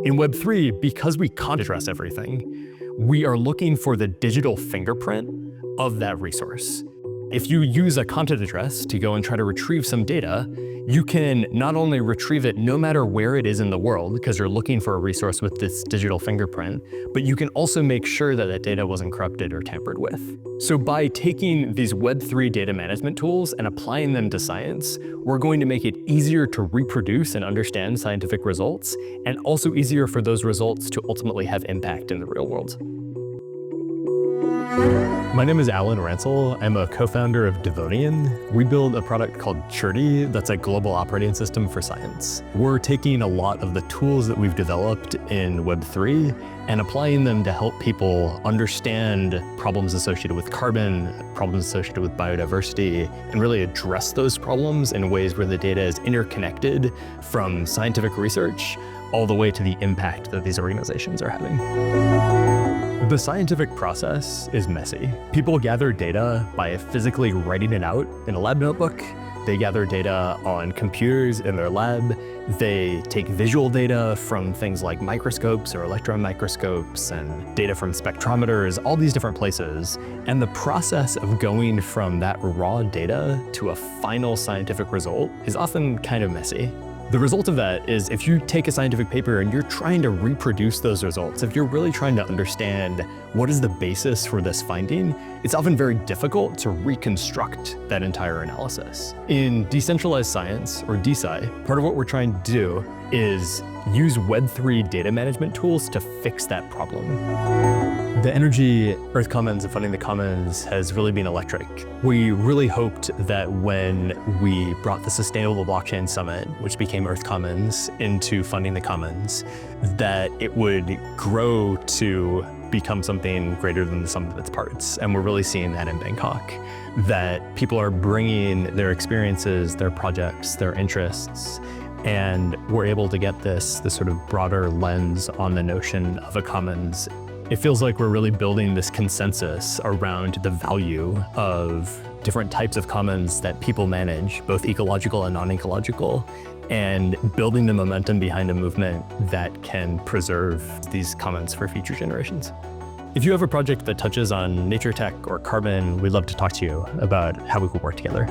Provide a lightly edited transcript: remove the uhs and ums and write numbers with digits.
In Web3, because we can't address everything, we are looking for the digital fingerprint of that resource. If you use a content address to go and try to retrieve some data, you can not only retrieve it no matter where it is in the world, because you're looking for a resource with this digital fingerprint, but you can also make sure that that data wasn't corrupted or tampered with. So by taking these Web3 data management tools and applying them to science, we're going to make it easier to reproduce and understand scientific results, and also easier for those results to ultimately have impact in the real world. My name is Alan Ransil. I'm a co-founder of Devonian. We build a product called Cherty that's a global operating system for science. We're taking a lot of the tools that we've developed in Web3 and applying them to help people understand problems associated with carbon, problems associated with biodiversity, and really address those problems in ways where the data is interconnected from scientific research all the way to the impact that these organizations are having. The scientific process is messy. People gather data by physically writing it out in a lab notebook. They gather data on computers in their lab. They take visual data from things like microscopes or electron microscopes and data from spectrometers, all these different places. And the process of going from that raw data to a final scientific result is often kind of messy. The result of that is if you take a scientific paper and you're trying to reproduce those results, if you're really trying to understand what is the basis for this finding, it's often very difficult to reconstruct that entire analysis. In decentralized science, or DeSci, part of what we're trying to do is use Web3 data management tools to fix that problem. The energy Earth Commons and funding the Commons has really been electric. We really hoped that when we brought the Sustainable Blockchain Summit, which became Earth Commons, into funding the Commons, that it would grow to become something greater than the sum of its parts. And we're really seeing that in Bangkok, that people are bringing their experiences, their projects, their interests, and we're able to get this sort of broader lens on the notion of a commons. It feels like we're really building this consensus around the value of different types of commons that people manage, both ecological and non-ecological, and building the momentum behind a movement that can preserve these commons for future generations. If you have a project that touches on nature tech or carbon, we'd love to talk to you about how we could work together.